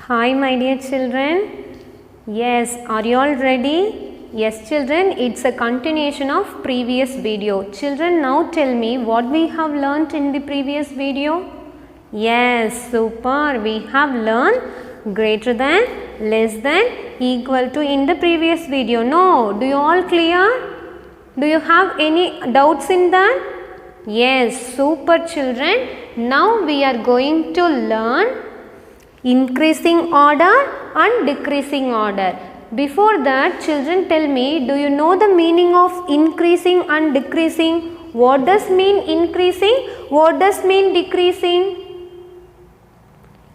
Hi my dear children. Yes, are you all ready? Yes children, it's a continuation of previous video. Children, now tell me what we have learnt in the previous video. Yes, super. We have learned greater than, less than, equal to in the previous video. No, do you all clear? Do you have any doubts in that? Yes, super children. Now we are going to learn increasing order and decreasing order. Before that, children, tell me, do you know the meaning of increasing and decreasing? What does mean increasing? What does mean decreasing?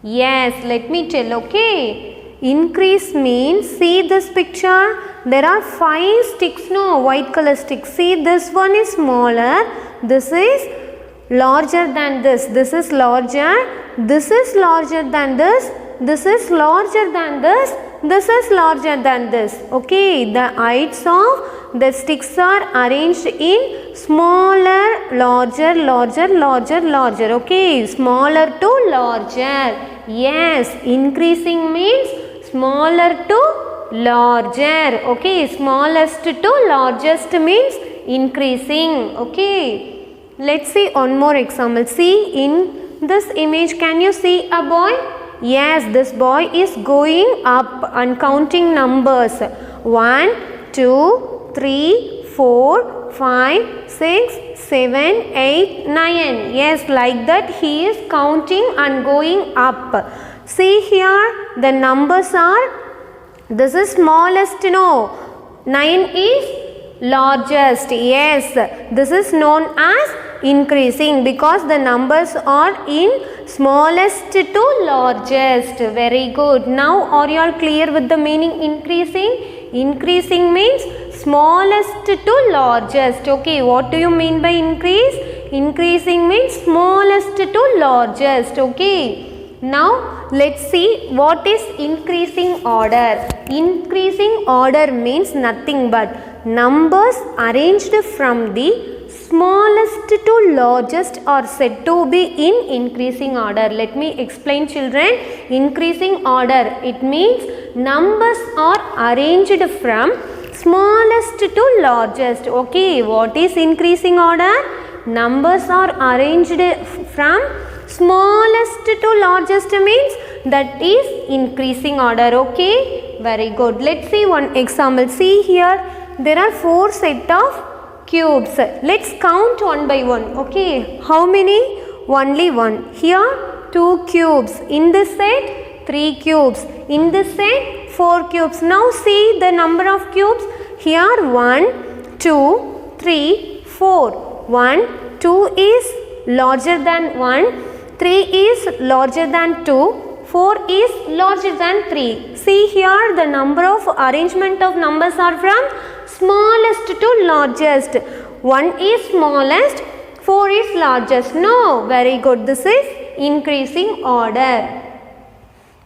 Yes, let me tell, okay. Increase means, see this picture, there are 5 sticks, no, white color sticks. See, this one is smaller, this is larger than this is larger, this is larger than this is larger than this is larger than this. Okay, the heights of the sticks are arranged in smaller, larger, larger, larger, larger. Okay, smaller to larger. Yes, increasing means smaller to larger. Okay, smallest to largest means increasing. Okay. Let's see one more example. See, in this image, can you see a boy? Yes, this boy is going up and counting numbers. 1, 2, 3, 4, 5, 6, 7, 8, 9. Yes, like that he is counting and going up. See here, the numbers are, this is smallest, no. 9 is largest. Yes, this is known as increasing because the numbers are in smallest to largest. Very good. Now are you all clear with the meaning increasing? Increasing means smallest to largest. Okay, what do you mean by increase? Increasing means smallest to largest. Okay. Now let's see what is increasing order. Increasing order means nothing but numbers arranged from the smallest to largest are said to be in increasing order. Let me explain children. Increasing order, it means numbers are arranged from smallest to largest. Okay, what is increasing order? Numbers are arranged from smallest to largest means that is increasing order. Okay, very good. Let's see one example. See here, there are 4 set of cubes. Let's count one by one. Okay, how many? Only one. Here 2 cubes. In this set 3 cubes. In this set 4 cubes. Now see the number of cubes. Here 1, 2, 3, 4. 1, 2 is larger than 1. 3 is larger than 2. 4 is larger than 3. See here, the number of arrangement of numbers are from smallest to largest. 1 is smallest, 4 is largest. No, very good. This is increasing order.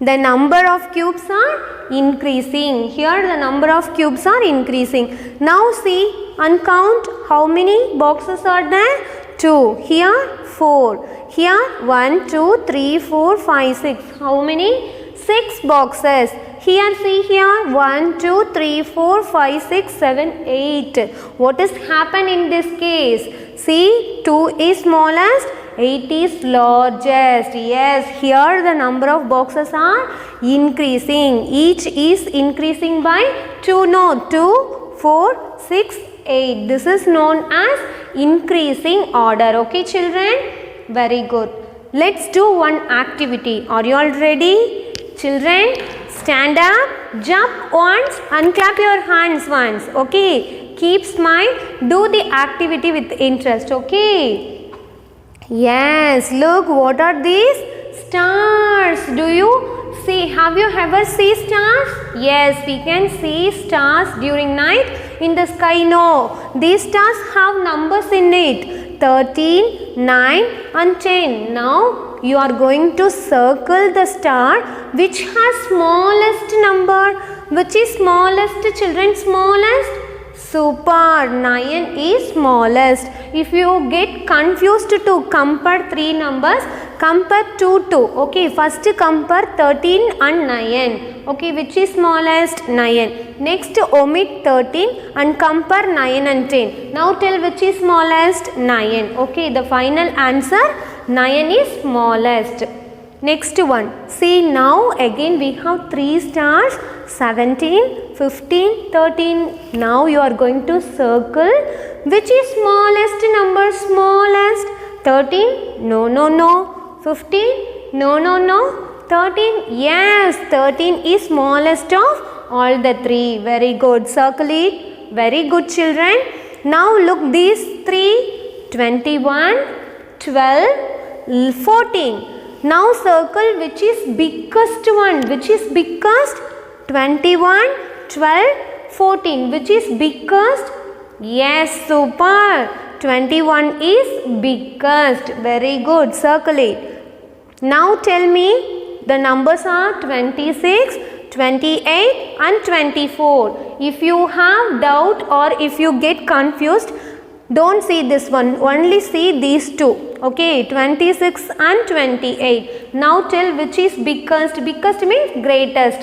The number of cubes are increasing. Here the number of cubes are increasing. Now see and count how many boxes are there? 2. Here 4. Here 1, 2, 3, 4, 5, 6. How many? 6 boxes. Here see here 1, 2, 3, 4, 5, 6, 7, 8. What has happened in this case? See, 2 is smallest, 8 is largest. Yes, here the number of boxes are increasing. Each is increasing by 2. No, 2, 4, 6, 8. This is known as increasing order. Okay children? Very good. Let's do one activity. Are you all ready? Children, stand up, jump once and clap your hands once. Okay. Keep smile. Do the activity with interest. Okay. Yes. Look, what are these? Stars. Do you see? Have you ever seen stars? Yes, we can see stars during night in the sky. No. These stars have numbers in it. 13, 9 and 10. Now you are going to circle the star which has smallest number. Which is smallest children? Smallest? Super. 9 is smallest. If you get confused to compare 3 numbers, Compare 2, 2. Okay, first compare 13 and 9. Okay, which is smallest? 9. Next omit 13 and compare 9 and 10. Now tell which is smallest? 9. Okay, the final answer 9 is smallest. Next one. See, now again we have 3 stars, 17, 15, 13. Now you are going to circle which is smallest number, smallest. 13? No, no, no. 15? No, no, no. 13? Yes, 13 is smallest of all the 3. Very good. Circle it. Very good, children. Now look these 3. 21, 12, 14. Now circle which is biggest one. Which is biggest? 21, 12, 14. Which is biggest? Yes, super. 21 is biggest. Very good. Circle it. Now tell me the numbers are 26, 28 and 24. If you have doubt or if you get confused, don't see this one. Only see these two. Okay, 26 and 28. Now tell which is biggest. Biggest means greatest.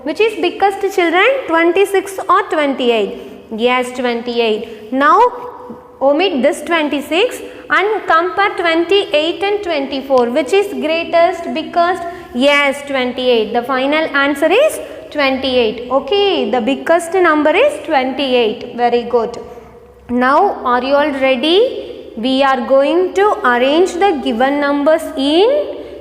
Which is biggest, children? 26 or 28? Yes, 28. Now omit this 26 and compare 28 and 24. Which is greatest, biggest? Yes, 28. The final answer is 28. Okay, the biggest number is 28. Very good. Now are you all ready? We are going to arrange the given numbers in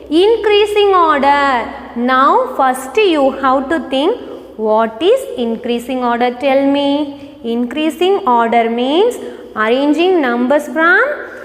increasing order. Now first you have to think, what is increasing order? Tell me. Increasing order means arranging numbers from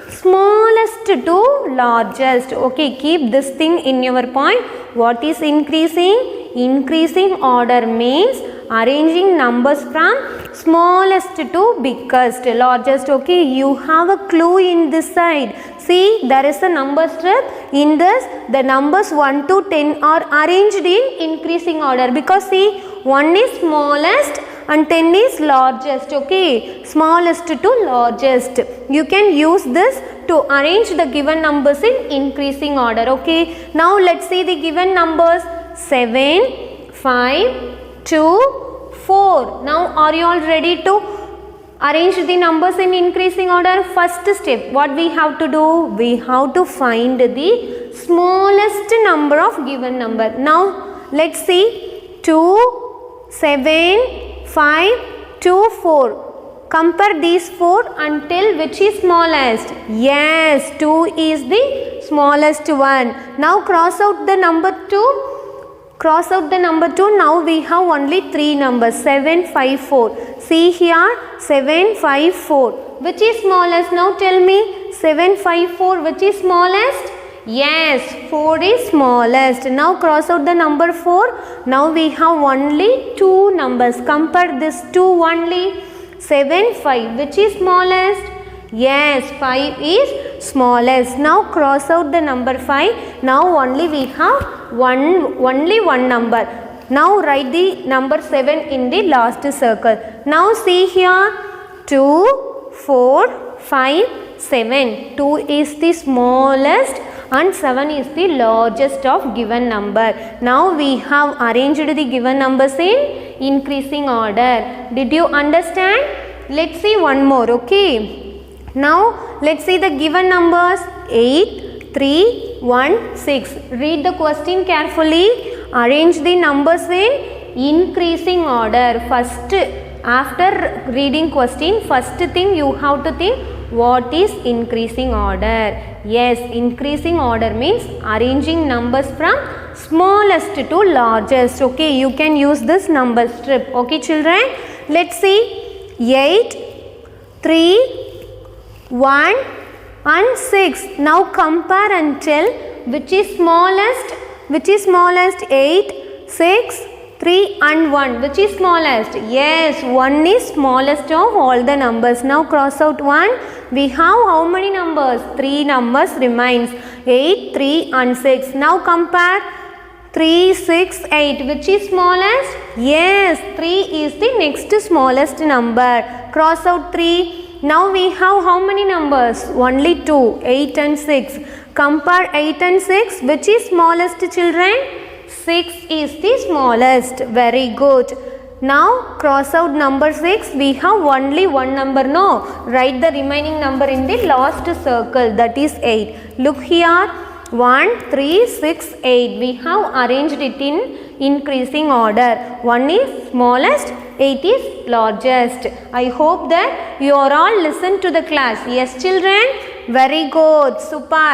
smallest to largest. Okay, keep this thing in your point. What is increasing? Increasing order means arranging numbers from smallest to biggest, largest. Okay, you have a clue in this side. See, there is a number strip. In this, the numbers 1 to 10 are arranged in increasing order, because see, 1 is smallest and 10 is largest. Okay, smallest to largest. You can use this to arrange the given numbers in increasing order. Okay, now let's see the given numbers. 7, 5, 2, 4. Now are you all ready to arrange the numbers in increasing order? First step, what we have to do? We have to find the smallest number of given number. Now let's see. 2, 7, 5, 2, 4. Compare these 4 and tell which is smallest. Yes, 2 is the smallest one. Now cross out the number 2. Cross out the number 2. Now we have only 3 numbers. 7, 5, 4. See here. 7, 5, 4. Which is smallest? Now tell me. 7, 5, 4. Which is smallest? Yes, 4 is smallest. Now cross out the number 4. Now we have only 2 numbers. Compare this 2 only. 7, 5. Which is smallest? Yes, 5 is smallest. Now cross out the number 5. Now only we have only one number. Now write the number 7 in the last circle. Now see here. 2, 4, 5, 7. 2 is the smallest and 7 is the largest of given number. Now we have arranged the given numbers in increasing order. Did you understand? Let's see one more. Okay. Now let's see the given numbers. 8, 3, 1, 6. Read the question carefully. Arrange the numbers in increasing order. First, after reading question, first thing you have to think, what is increasing order? Yes, increasing order means arranging numbers from smallest to largest. Okay, you can use this number strip. Okay, children. Let's see. 8, 3, 1 and 6. Now compare and tell which is smallest. Which is smallest? 8, 6, 3 and 1. Which is smallest? Yes, 1 is smallest of all the numbers. Now cross out 1. We have how many numbers? 3 numbers remains. 8, 3 and 6. Now compare. 3, 6, 8. Which is smallest? Yes, 3 is the next smallest number. Cross out 3. Now we have how many numbers? Only 2, 8 and 6. Compare 8 and 6. Which is smallest, children? 6 is the smallest. Very good. Now cross out number 6. We have only one number. No. Write the remaining number in the last circle. That is 8. Look here. 1, 3, 6, 8. We have arranged it in increasing order. 1 is smallest, 8 is largest. I hope that you are all listen to the class. Yes, children? Very good. Super.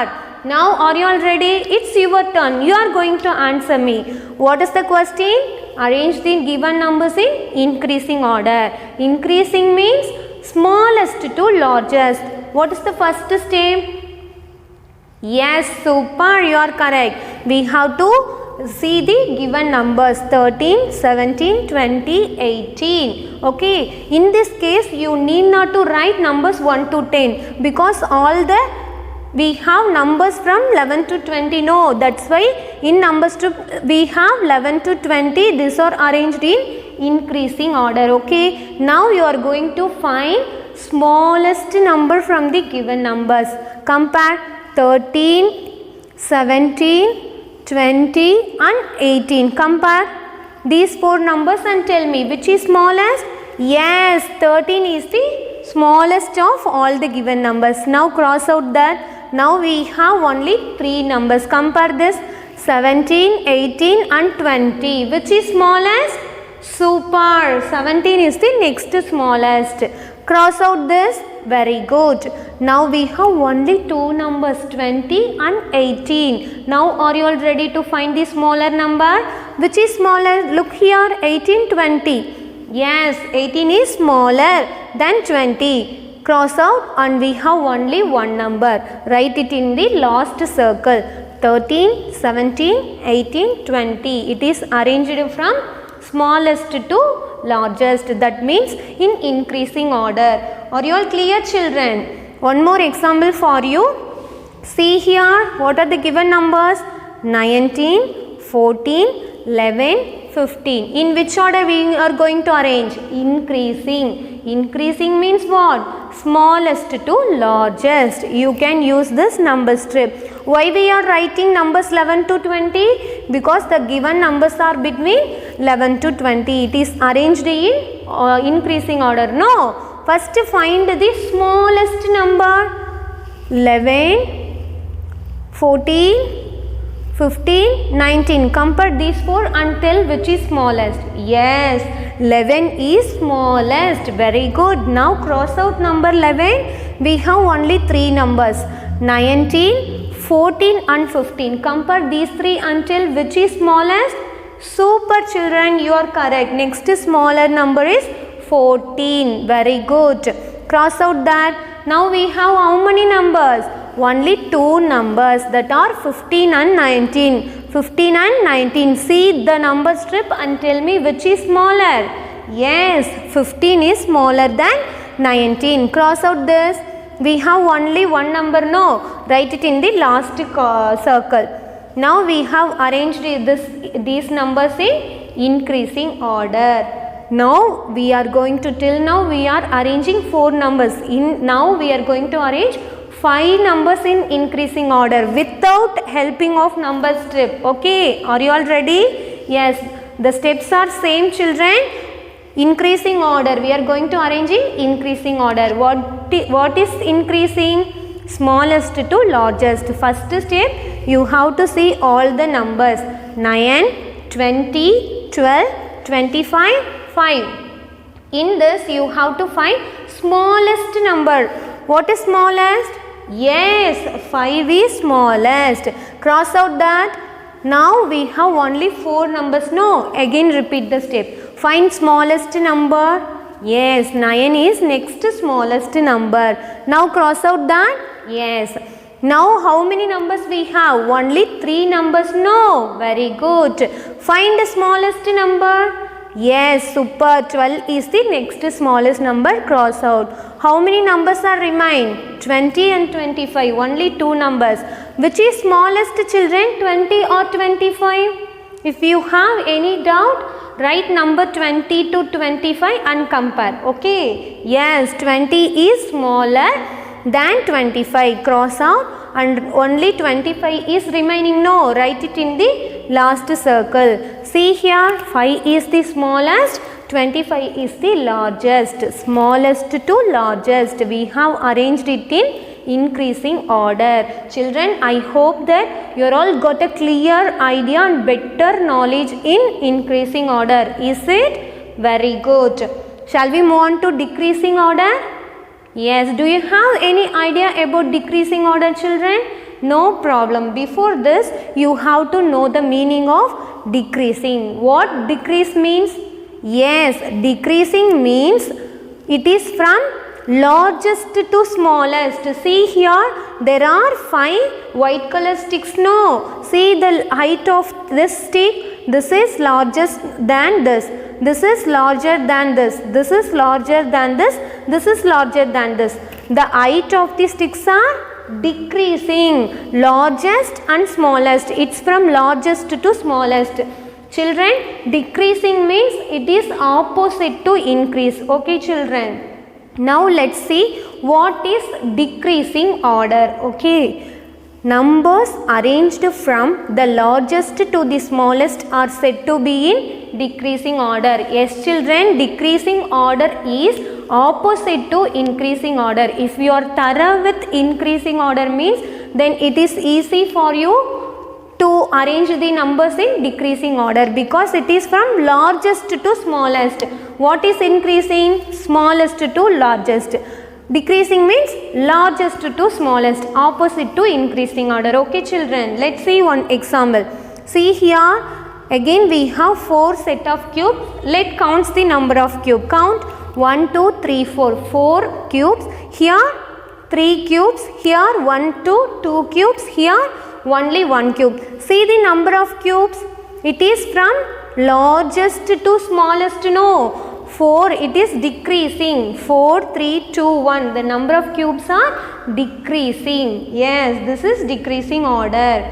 Now are you all ready? It's your turn. You are going to answer me. What is the question? Arrange the given numbers in increasing order. Increasing means smallest to largest. What is the first step? Yes, super, you are correct. We have to see the given numbers 13, 17, 20, 18. Okay, in this case you need not to write numbers 1 to 10 because we have numbers from 11 to 20. No, that's why in numbers we have 11 to 20. These are arranged in increasing order. Okay, now you are going to find smallest number from the given numbers. Compare 13, 17, 20 and 18. Compare these 4 numbers and tell me which is smallest. Yes, 13 is the smallest of all the given numbers. Now cross out that. Now we have only 3 numbers. Compare this 17, 18 and 20. Which is smallest? Super. 17 is the next smallest. Cross out this. Very good. Now we have only 2 numbers 20 and 18. Now are you all ready to find the smaller number? Which is smaller? Look here, 18, 20. Yes, 18 is smaller than 20. Cross out and we have only one number. Write it in the last circle. 13, 17, 18, 20. It is arranged from smallest to largest. That means in increasing order. Are you all clear, children? One more example for you. See here, what are the given numbers? 19, 14, 11, 15. In which order we are going to arrange? Increasing. Increasing means what? Smallest to largest. You can use this number strip. Why we are writing numbers 11 to 20? Because the given numbers are between 11 to 20. It is arranged in increasing order. No. First find the smallest number. 11, 14, 15, 19. Compare these 4 and tell which is smallest. Yes, 11 is smallest. Very good. Now cross out number 11. We have only 3 numbers. 19, 14 and 15. Compare these 3 and tell which is smallest. Super, children, you are correct. Next smaller number is 14. Very good. Cross out that. Now we have how many numbers? Only 2 numbers, that are 15 and 19. 15 and 19. See the number strip and tell me which is smaller. Yes, 15 is smaller than 19. Cross out this. We have only one number. No, write it in the last circle. Now we have arranged these numbers in increasing order. Now we are going to, till now we are arranging 4 numbers. Now we are going to arrange 5 numbers in increasing order without helping of number strip. Okay, are you all ready? Yes, the steps are same, children. Increasing order, we are going to arrange in increasing order. What is increasing? Smallest to largest. First step, you have to see all the numbers. 9, 20, 12, 25, 5. In this you have to find smallest number. What is smallest? Yes, 5 is smallest. Cross out that. Now we have only 4 numbers. No, again repeat the step. Find smallest number. Yes, 9 is next smallest number. Now cross out that. Yes. Now how many numbers we have? Only 3 numbers. No, very good. Find the smallest number. Yes, super. 12 is the next smallest number. Cross out. How many numbers are remain? 20 and 25. Only 2 numbers. Which is smallest, children? 20 or 25? If you have any doubt, write number 20 to 25 and compare. Okay. Yes, 20 is smaller than 25. Cross out and only 25 is remaining. No, write it in the last circle. See here, 5 is the smallest, 25 is the largest. Smallest to largest. We have arranged it in increasing order. Children, I hope that you all got a clear idea and better knowledge in increasing order. Is it? Very good. Shall we move on to decreasing order? Yes. Do you have any idea about decreasing order, children? No problem. Before this, you have to know the meaning of decreasing. What decrease means? Yes, decreasing means it is from largest to smallest. See here, there are 5 white color sticks. No, see the height of this stick. This is largest than this. This is larger than this. This is larger than this. This is larger than this. The height of the sticks are decreasing. Largest and smallest. It's from largest to smallest. Children, decreasing means it is opposite to increase. Okay, children. Now let's see what is decreasing order. Okay. Numbers arranged from the largest to the smallest are said to be in decreasing order. Yes, children, decreasing order is opposite to increasing order. If you are thorough with increasing order means, then it is easy for you to arrange the numbers in decreasing order because it is from largest to smallest. What is increasing? Smallest to largest. Decreasing means largest to smallest, opposite to increasing order. Okay, children, let's see one example. See here, again we have 4 set of cubes. Let's count the number of cubes. Count 1, 2, 3, 4. 4 cubes. Here 3 cubes. Here 1, 2, 2 cubes. Here only 1 cube. See the number of cubes. It is from largest to smallest. No. 4, it is decreasing. 4, 3, 2, 1. The number of cubes are decreasing. Yes, this is decreasing order.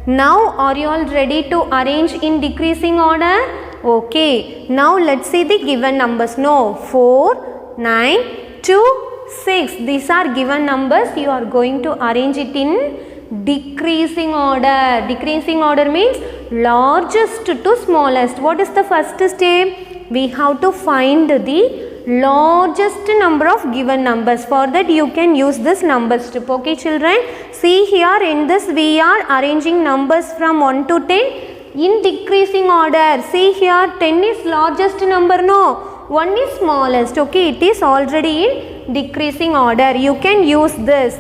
Now, are you all ready to arrange in decreasing order? Okay. Now, let's see the given numbers. No. 4, 9, 2, 6. These are given numbers. You are going to arrange it in decreasing order. Decreasing order means largest to smallest. What is the first step? We have to find the largest number of given numbers. For that you can use this number strip. Okay, children. See here in this we are arranging numbers from 1 to 10 in decreasing order. See here 10 is largest number. No. 1 is smallest. Okay, it is already in decreasing order. You can use this.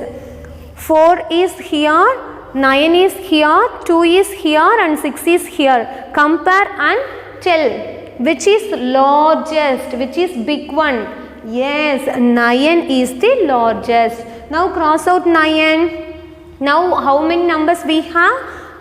4 is here, 9 is here, 2 is here and 6 is here. Compare and tell which is largest, which is big one. Yes, 9 is the largest. Now cross out 9. Now how many numbers we have?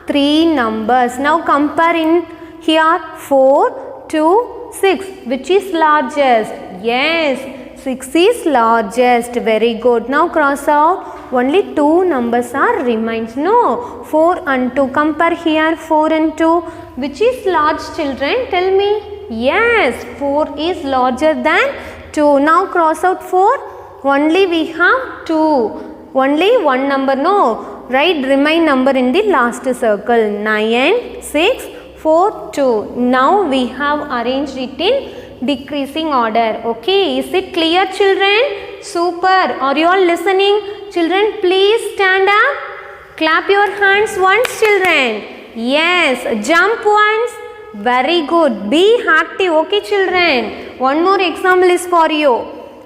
3 numbers. Now compare in here 4, 2, 6. Which is largest? Yes, 6 is largest. Very good. Now cross out. Only 2 numbers are remains. No, 4 and 2. Compare here 4 and 2. Which is large, children? Tell me. Yes, 4 is larger than 2. Now cross out 4. Only we have 2. Only 1 number. No, write remain number in the last circle. 9, 6, 4, 2. Now we have arranged it in decreasing order. Okay, is it clear, children? Super. Are you all listening? Children, please stand up. Clap your hands once, children. Yes, jump once. Very good. Be active. Okay, children. One more example is for you.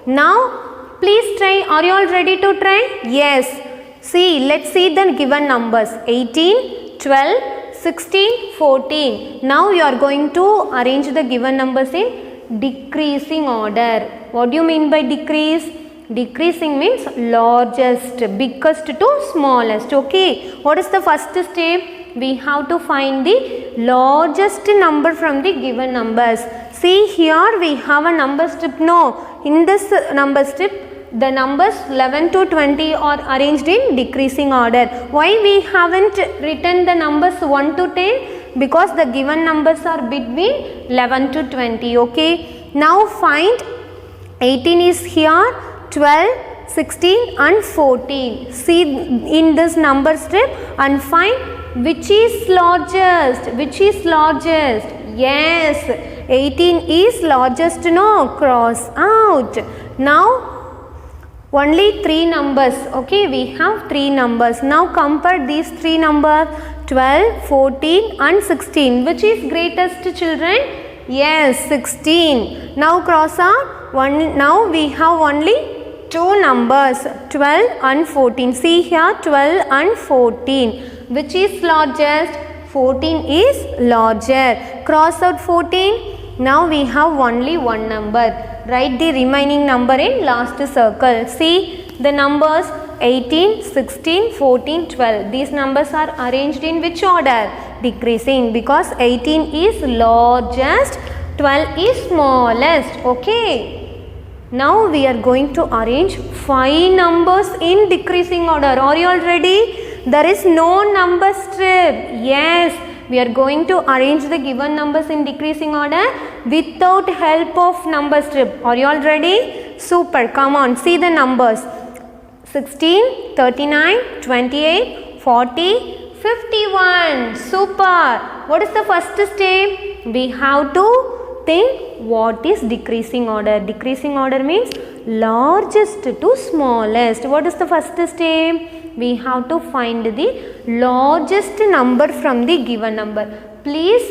Now, please try. Are you all ready to try? Yes. See, let's see the given numbers. 18, 12, 16, 14. Now, you are going to arrange the given numbers in decreasing order. What do you mean by decrease? Decreasing means largest, biggest to smallest. Okay. What is the first step? We have to find the largest number from the given numbers. See here we have a number strip. No, in this number strip the numbers 11 to 20 are arranged in decreasing order. Why we haven't written the numbers 1 to 10? Because the given numbers are between 11 to 20. Okay. Now find 18 is here, 12, 16 and 14. See in this number strip and find which is largest. Which is largest? Yes, 18 is largest. No, cross out. Now only 3 numbers. Okay, we have 3 numbers. Now compare these 3 numbers, 12, 14 and 16. Which is greatest, children? Yes, 16. Now cross out. Now we have only 2 numbers, 12 and 14. See here, 12 and 14. Which is largest? 14 is larger. Cross out 14. Now we have only 1 number. Write the remaining number in last circle. See the numbers 18, 16, 14, 12. These numbers are arranged in which order? Decreasing, because 18 is largest, 12 is smallest. Okay. Now we are going to arrange 5 numbers in decreasing order. Are you all ready? There is no number strip. Yes. We are going to arrange the given numbers in decreasing order without help of number strip. Are you all ready? Super. Come on. See the numbers. 16, 39, 28, 40, 51. Super. What is the first step? We have to think what is decreasing order. Decreasing order means largest to smallest. What is the first step? We have to find the largest number from the given number. Please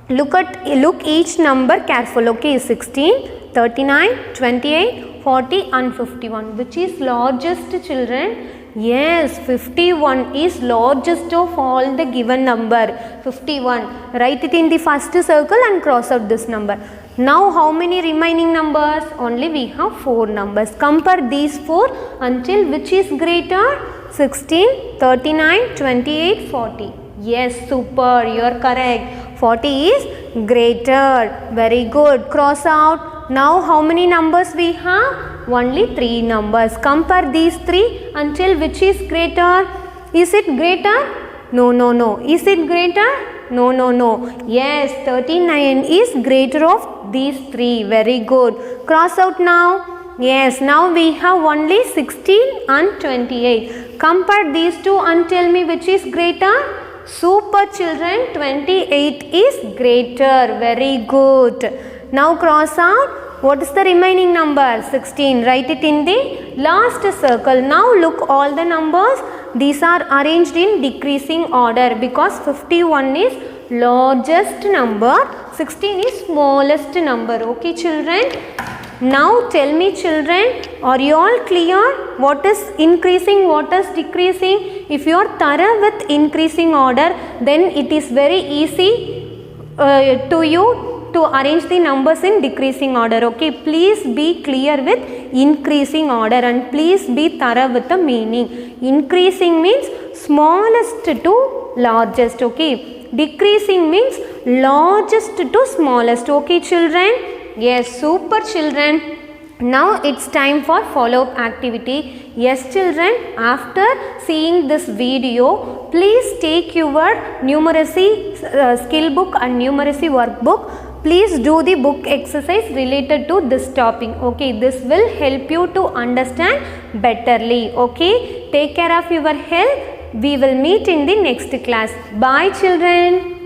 look each number careful. Okay, 16, 39, 28, 40 and 51. Which is largest, children? Yes, 51 is largest of all the given number. 51. Write it in the first circle and cross out this number. Now how many remaining numbers? Only we have 4 numbers. Compare these 4 until which is greater? 16, 39, 28, 40. Yes, super. You are correct. 40 is greater. Very good. Cross out. Now how many numbers we have? Only 3 numbers. Compare these 3 until which is greater? Is it greater? No, no, no. Is it greater? No, no, no. Yes, 39 is greater of these 3. Very good. Cross out now. Yes, now we have only 16 and 28. Compare these 2 and tell me which is greater. Super, children. 28 is greater. Very good. Now cross out. What is the remaining number? 16. Write it in the last circle. Now look all the numbers. These are arranged in decreasing order because 51 is largest number, 16 is smallest number. Okay, children. Now tell me, children, are you all clear? What is increasing, what is decreasing? If you are thorough with increasing order, then it is very easy to you to arrange the numbers in decreasing order. Okay, please be clear with increasing order and please be thorough with the meaning. Increasing means smallest to largest. Okay, decreasing means largest to smallest. Okay, children. Yes, super, children. Now it's time for follow-up activity. Yes, children, after seeing this video, please take your numeracy skill book and numeracy workbook. Please do the book exercise related to this topic. Okay, this will help you to understand betterly. Okay, take care of your health. We will meet in the next class. Bye, children.